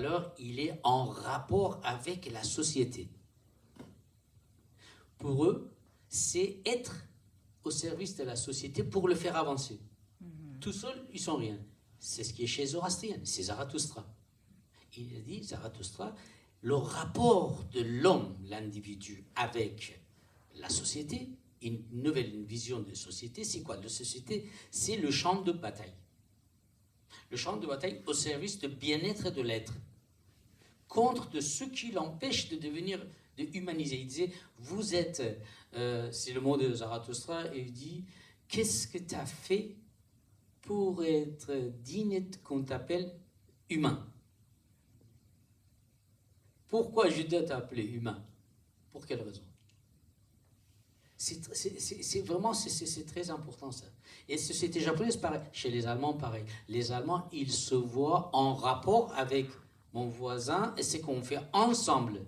alors il est en rapport avec la société. Pour eux, c'est être au service de la société pour le faire avancer. Tout seul, ils sont rien. C'est ce qui est chez Zoroastrien, c'est Zarathustra. Il a dit, Zarathustra, le rapport de l'homme, l'individu, avec la société, une nouvelle vision de société, c'est quoi? La société, c'est le champ de bataille. Le champ de bataille au service du bien-être de l'être, contre de ceux qui l'empêchent de devenir, de humaniser. Il disait, vous êtes, c'est le mot de Zarathustra, et il dit, qu'est-ce que tu as fait pour être digne qu'on t'appelle humain? Pourquoi je dois t'appeler humain? Pour quelle raison? C'est vraiment, c'est très important ça. Et société japonaise, pareil. Chez les Allemands, pareil. Les Allemands, ils se voient en rapport avec mon voisin et c'est qu'on fait ensemble.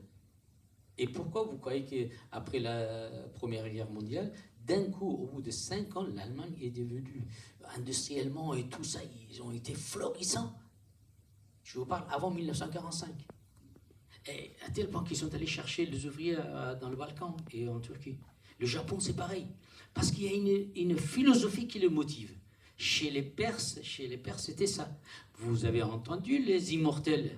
Et pourquoi vous croyez qu'après la Première Guerre mondiale, d'un coup, au bout de 5 ans, l'Allemagne est devenue industriellement et tout ça, ils ont été florissants. Je vous parle avant 1945. Et à tel point qu'ils sont allés chercher les ouvriers dans le Balkan et en Turquie. Le Japon, c'est pareil. Parce qu'il y a une philosophie qui le motive. Chez les Perses, c'était ça. Vous avez entendu les immortels,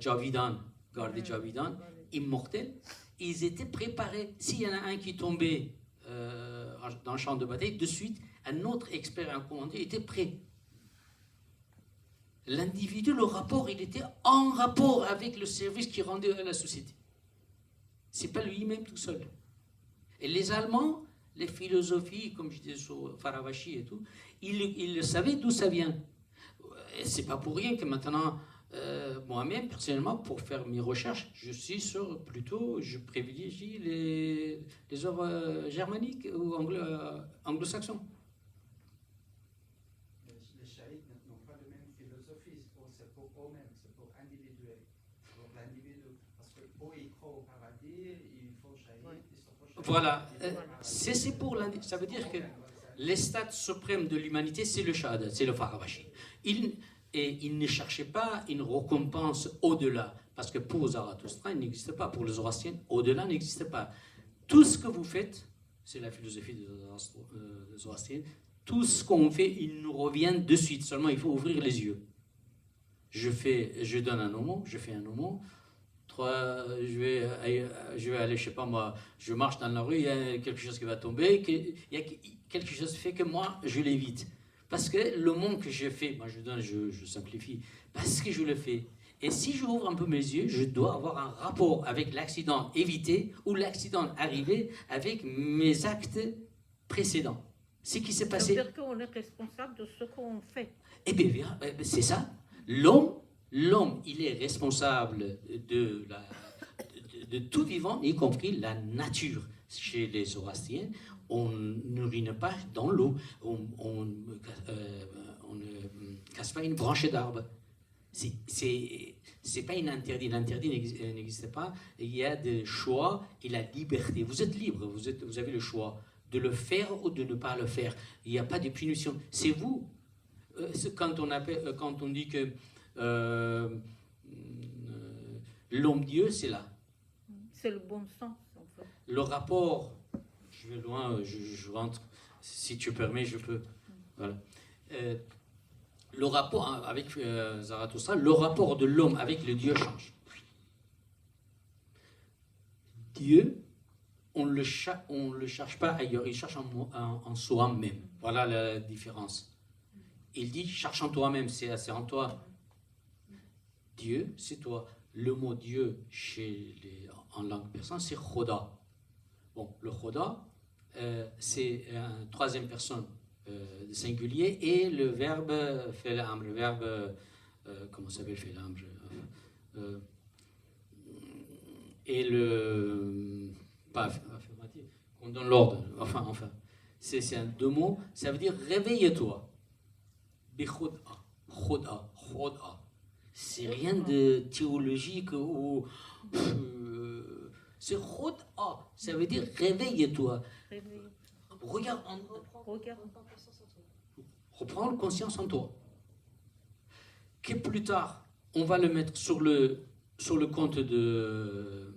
Javidan, Garde Javidan, immortels. Ils étaient préparés. S'il y en a un qui tombait dans le champ de bataille, de suite, un autre expert, un commandant, était prêt. L'individu, le rapport, il était en rapport avec le service qu'il rendait à la société. C'est pas lui-même tout seul. Et les Allemands, les philosophies, comme je disais sur Faravashi et tout, ils savaient d'où ça vient. Et c'est pas pour rien que maintenant, moi-même, personnellement, pour faire mes recherches, je privilégie les œuvres germaniques ou anglo-saxons. Les shaïs n'ont pas la même philosophie, c'est pour eux-mêmes, c'est pour individuel. Pour l'individu, parce que pour y croire au paradis, il faut shaïd, il faut shaïd. Voilà, c'est pour l'individu. Ça veut dire que l'estat suprême de l'humanité, c'est le shahada, c'est le faravashi. Il ne cherchait pas une récompense au-delà, parce que pour Zarathustra, il n'existe pas. Pour les Zoroastriens, au-delà n'existe pas. Tout ce que vous faites, c'est la philosophie des Zoroastriens, tout ce qu'on fait, il nous revient de suite. Seulement, il faut ouvrir les yeux. Je donne un homo, je fais un homo. Je vais aller, je sais pas moi, je marche dans la rue, il y a quelque chose qui va tomber, il y a quelque chose qui fait que moi, je l'évite. Parce que le monde que je fais, moi je simplifie, parce que je le fais. Et si j'ouvre un peu mes yeux, je dois avoir un rapport avec l'accident évité ou l'accident arrivé avec mes actes précédents. Ce qui s'est passé. C'est-à-dire qu'on est responsable de ce qu'on fait. Eh bien, c'est ça. L'homme, il est responsable de tout vivant, y compris la nature. Chez les Zoroastriens, on n'urine pas dans l'eau, on ne casse pas une branche d'arbre. C'est pas une interdit. L'interdit n'existe pas. Il y a des choix et la liberté. Vous êtes libre, vous avez le choix de le faire ou de ne pas le faire. Il n'y a pas de punition. C'est vous. Quand on dit que l'homme-dieu, c'est là. C'est le bon sens, en fait. Le rapport, je vais loin, je rentre, si tu permets, je peux. Voilà. Le rapport avec Zarathustra, le rapport de l'homme avec le Dieu change. Dieu, on ne le cherche pas ailleurs, il cherche en soi-même. Voilà la différence. Il dit, cherche en toi-même, c'est en toi. Dieu, c'est toi. Le mot Dieu en langue persane, c'est Khoda. Bon, le Khoda, c'est une troisième personne singulier et le verbe fe'lam, le verbe, comment s'appelle fe'lam, et le, pas affirmatif, on donne l'ordre, enfin, c'est un deux mots, ça veut dire réveille-toi. Bi khoda, khoda, khoda. C'est rien de théologique ou c'est khoda, ça veut dire réveille-toi. Regarde, reprends conscience en toi. Que plus tard, on va le mettre sur le compte de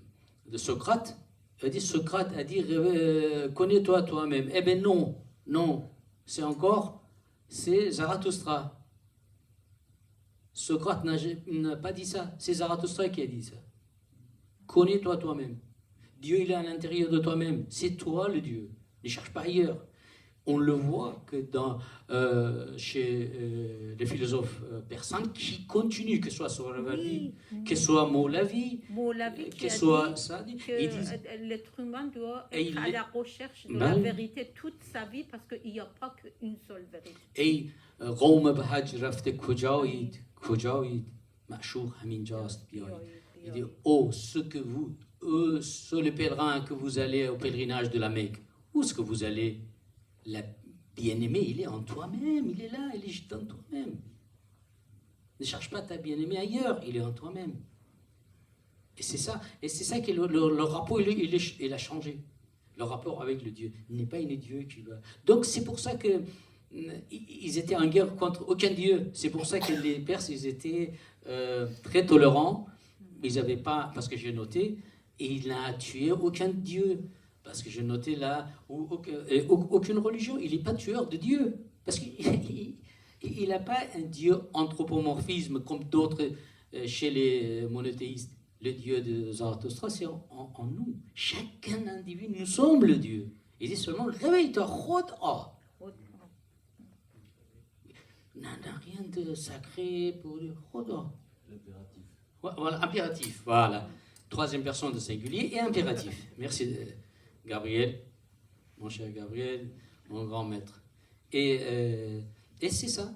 Socrate. Il dit, Socrate a dit, connais-toi toi-même. Eh bien non, c'est Zarathustra. Socrate n'a pas dit ça, c'est Zarathustra qui a dit ça. Connais-toi toi-même. Dieu, il est à l'intérieur de toi-même. C'est toi le Dieu. Ne cherche pas ailleurs. On le voit que chez les philosophes persans qui continuent, que ce soit Sohrawardi, que ce soit Moulavi, que ce soit Sadi, ils disent l'être humain doit Et être à il- la recherche de Ben la oui. vérité toute sa vie parce qu'il n'y a pas qu'une seule vérité. ای قوم به حج رفته کجایید معشوق همین جاست بیایید. Il dit, oh, ceux les pèlerins que vous allez au pèlerinage de la Mecque, où est-ce que vous allez? La bien-aimée, il est en toi-même, il est là, il est juste en toi-même. Ne cherche pas ta bien-aimée ailleurs, il est en toi-même. Et c'est ça que le rapport, il a changé. Le rapport avec le Dieu. Il n'est pas un Dieu qui va. Donc c'est pour ça que ils étaient en guerre contre aucun Dieu. C'est pour ça que les Perses, ils étaient très tolérants. Ils n'avaient pas, parce que j'ai noté, et il n'a tué aucun Dieu. Parce que j'ai noté là, aucune religion. Il n'est pas tueur de Dieu. Parce qu'il n'a pas un Dieu anthropomorphisme comme d'autres chez les monothéistes. Le Dieu de Zarathustra, c'est en nous. Chacun individu, nous sommes le Dieu. Il dit seulement, réveille-toi, Khoda. N'a rien de sacré pour dire Khoda. L'impératif. Voilà, impératif, voilà. Troisième personne de singulier et impératif. Merci Gabriel, mon cher Gabriel, mon grand maître. Et c'est ça.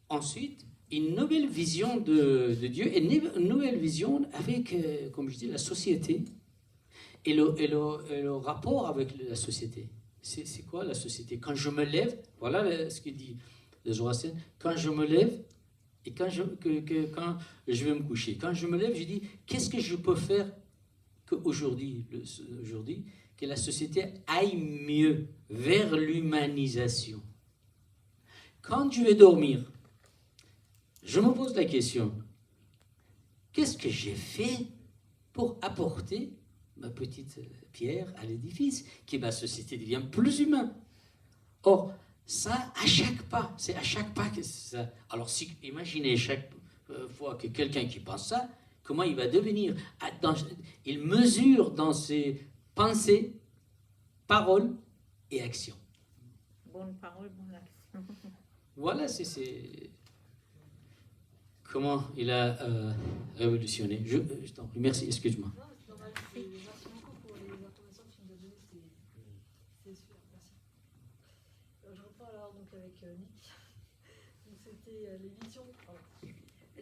Ensuite, une nouvelle vision de Dieu, et une nouvelle vision avec, comme je dis, la société et le rapport avec la société. C'est quoi la société? Quand je me lève, voilà ce qu'il dit le Zoroastrien, quand je me lève et quand je vais me coucher, quand je me lève, je dis, qu'est-ce que je peux faire qu'aujourd'hui, que la société aille mieux vers l'humanisation. Quand je vais dormir, je me pose la question, qu'est-ce que j'ai fait pour apporter ma petite pierre à l'édifice, que ma société devient plus humaine? Or, ça, à chaque pas, c'est à chaque pas que c'est ça. Alors, imaginez chaque fois que quelqu'un qui pense ça, comment il va devenir. Il mesure dans ses pensées, paroles et actions. Bonne parole, bonne action. Voilà, c'est comment il a révolutionné. Je t'en prie, merci, excuse-moi. Non, c'est normal. Merci beaucoup pour les informations que tu nous as données. C'est super, merci. Je reprends alors donc avec Nick. Donc c'était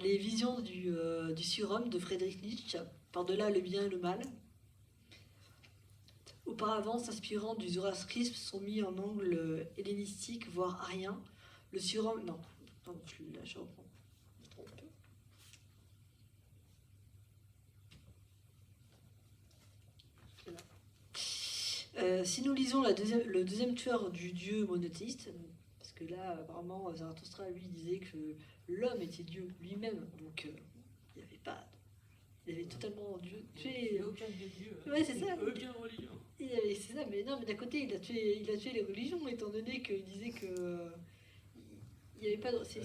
les visions du surhomme de Friedrich Nietzsche, par-delà le bien et le mal. Auparavant, s'inspirant du zoroastrisme, sont mis en angle hellénistique, voire arien. Le surhomme... Non, pardon, je reprends. Je me trompe. Si nous lisons le deuxième tueur du dieu monothéiste, parce que là, apparemment, Zarathustra, lui, disait que l'homme était Dieu lui-même, donc il n'y avait pas... Il avait totalement tué... Il n'y a aucun des dieux. Ouais, c'est ça. Aucune religion. C'est ça, mais non, mais d'un côté, il a tué les religions, étant donné qu'il disait que... il n'y avait pas de... Parce qu'il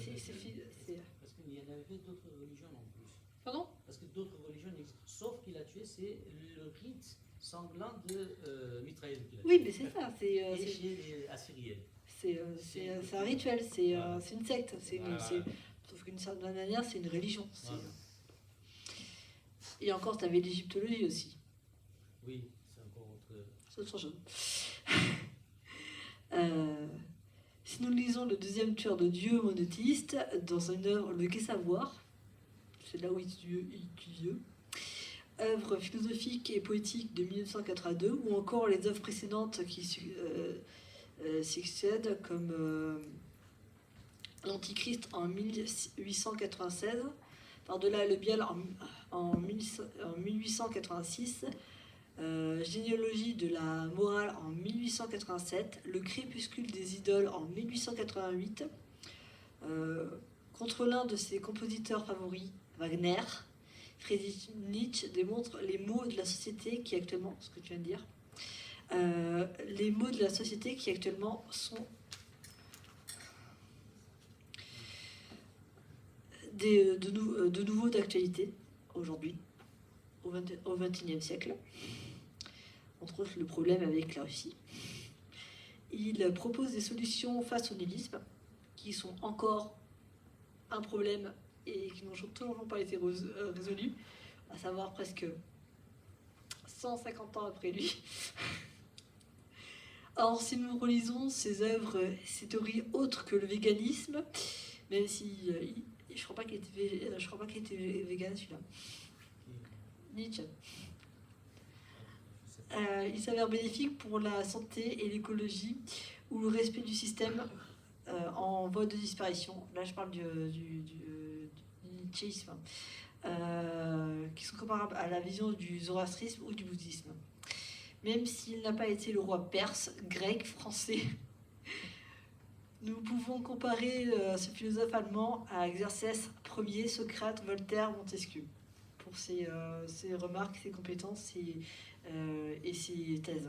y en avait d'autres religions en plus. Pardon? Parce que d'autres religions existent. Sauf qu'il a tué, c'est le rite sanglant de Mitraïl. Oui, mais c'est ça, Et chez les Assyriens. c'est un rituel, c'est une secte, Voilà. sauf qu'une certaine manière, c'est une religion. Voilà. Et encore, tu avais l'égyptologie aussi. Oui, c'est encore autre. C'est autre chose. Si nous lisons le deuxième tueur de Dieu monothéiste dans une œuvre Le Gai Savoir, c'est là où il tue Dieu, œuvre philosophique et poétique de 1982, ou encore les œuvres précédentes qui succèdent, comme L'Antichrist en 1896, Par-delà le Biel en 1886, Généalogie de la morale en 1887, Le crépuscule des idoles en 1888, Contre l'un de ses compositeurs favoris, Wagner, Friedrich Nietzsche démontre les maux de la société qui actuellement, ce que tu viens de dire, les maux de la société qui actuellement sont de nouveau d'actualité aujourd'hui, au XXIe siècle, entre autres le problème avec la Russie. Il propose des solutions face au nihilisme, qui sont encore un problème et qui n'ont toujours pas été résolus, à savoir presque 150 ans après lui. Alors, si nous relisons ses œuvres, ses théories autres que le véganisme, même si je crois pas qu'il était végan celui-là, Nietzsche, il s'avère bénéfique pour la santé et l'écologie ou le respect du système en voie de disparition. Là, je parle du nietzschéisme, qui sont comparables à la vision du zoroastrisme ou du bouddhisme. Même s'il n'a pas été le roi perse, grec, français, nous pouvons comparer ce philosophe allemand à Xerxès Ier, Socrate, Voltaire, Montesquieu, pour ses remarques, ses compétences et ses thèses.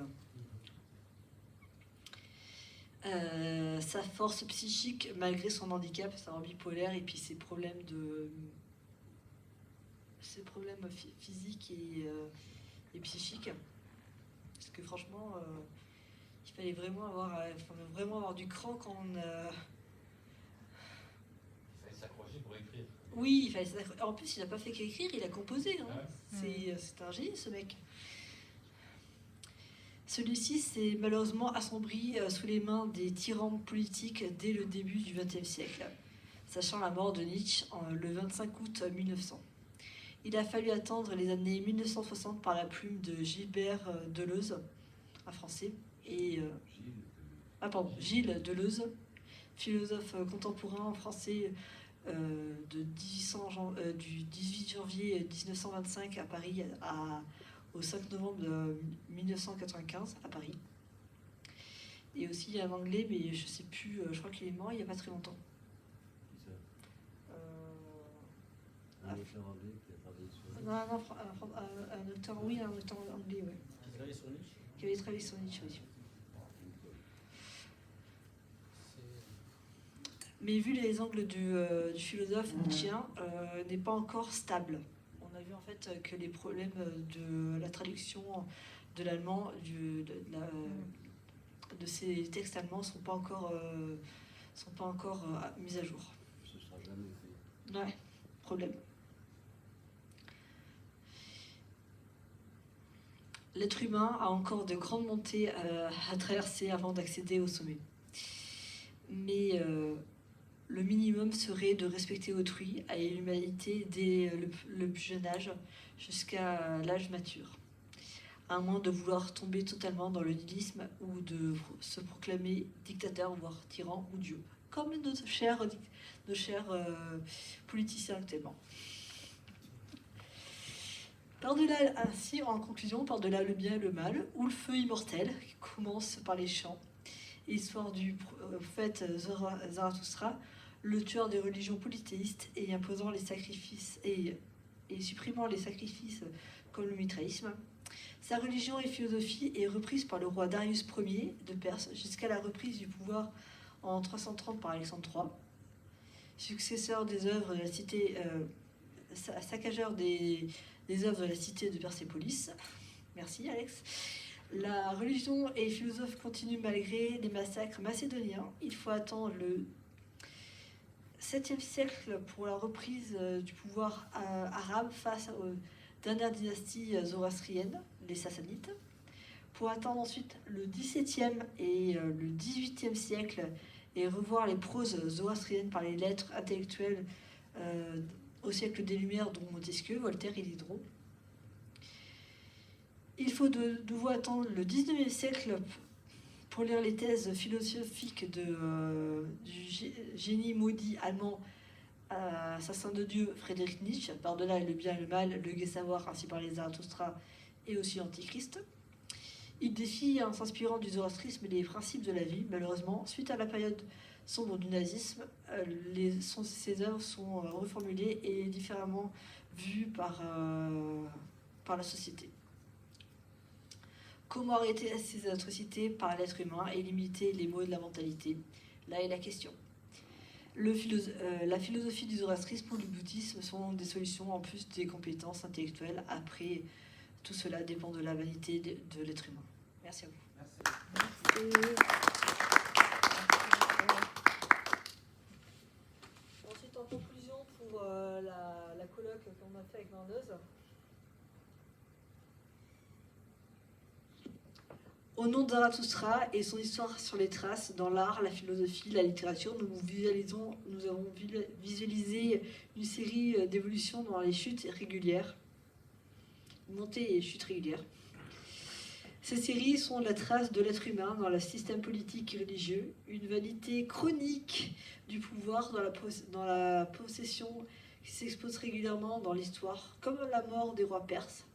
Sa force psychique, malgré son handicap, sa bipolaire et puis ses problèmes physiques et psychiques. Parce que franchement, il fallait vraiment avoir du cran quand on... Il fallait s'accrocher pour écrire. Oui, il fallait s'accrocher. En plus, il n'a pas fait qu'écrire, il a composé. Hein. Ouais. C'est un génie, ce mec. Celui-ci s'est malheureusement assombri sous les mains des tyrans politiques dès le début du XXe siècle, sachant la mort de Nietzsche le 25 août 1900. Il a fallu attendre les années 1960 par la plume de Gilbert Deleuze, un Français, et Gilles Deleuze, philosophe contemporain français du 18 janvier 1925 à Paris au 5 novembre 1995 à Paris. Et aussi il y a un anglais, mais je sais plus, je crois qu'il est mort il n'y a pas très longtemps. Un auteur anglais qui a travaillé sur... un auteur anglais, ouais. Qui avait travaillé sur Nietzsche aussi. Mais vu les angles du philosophe nietzschéen, n'est pas encore stable. On a vu en fait que les problèmes de la traduction de l'allemand, de ces textes allemands sont pas encore mis à jour. Ce sera jamais fait. Ouais, problème. L'être humain a encore de grandes montées à traverser avant d'accéder au sommet. Mais le minimum serait de respecter autrui et l'humanité dès le plus jeune âge jusqu'à l'âge mature. À moins de vouloir tomber totalement dans le nihilisme ou de se proclamer dictateur, voire tyran ou dieu, comme nos chers politiciens actuellement. Par-delà, ainsi, en conclusion, par-delà le bien et le mal, ou le feu immortel, qui commence par les chants, histoire du prophète Zarathustra, le tueur des religions polythéistes et imposant les sacrifices et supprimant les sacrifices comme le mitraïsme. Sa religion et philosophie est reprise par le roi Darius Ier de Perse jusqu'à la reprise du pouvoir en 330 par Alexandre III, successeur des œuvres de la cité, saccageur des œuvres de la cité de Persépolis. Merci Alex. La religion et les philosophes continuent malgré les massacres macédoniens. Il faut attendre le 7e siècle pour la reprise du pouvoir arabe face aux dernières dynasties zoroastriennes, les Sassanides, pour attendre ensuite le 17e et le 18e siècle et revoir les proses zoroastriennes par les lettres intellectuelles au siècle des Lumières, dont Montesquieu, Voltaire et Diderot. Il faut de nouveau attendre le 19e siècle pour lire les thèses philosophiques du génie maudit allemand, assassin de Dieu, Friedrich Nietzsche, par-delà le bien et le mal, le gai savoir, ainsi par les Zarathustra et aussi l'Antichrist. Il défie, en s'inspirant du zoroastrisme, les principes de la vie. Malheureusement, suite à la période sombre du nazisme, ces œuvres sont reformulées et différemment vues par la société. Comment arrêter ces atrocités par l'être humain et limiter les maux de la mentalité? Là est la question. La philosophie du zoroastrisme ou du bouddhisme sont des solutions en plus des compétences intellectuelles. Après, tout cela dépend de la vanité de l'être humain. Merci à vous. Merci. Ensuite, en conclusion, pour la colloque qu'on a fait avec Marneuse. Au nom de Zarathustra et son histoire sur les traces, dans l'art, la philosophie, la littérature, nous avons visualisé une série d'évolutions dans les chutes régulières, montées et chutes régulières. Ces séries sont la trace de l'être humain dans le système politique et religieux, une vanité chronique du pouvoir dans la possession qui s'expose régulièrement dans l'histoire, comme la mort des rois perses.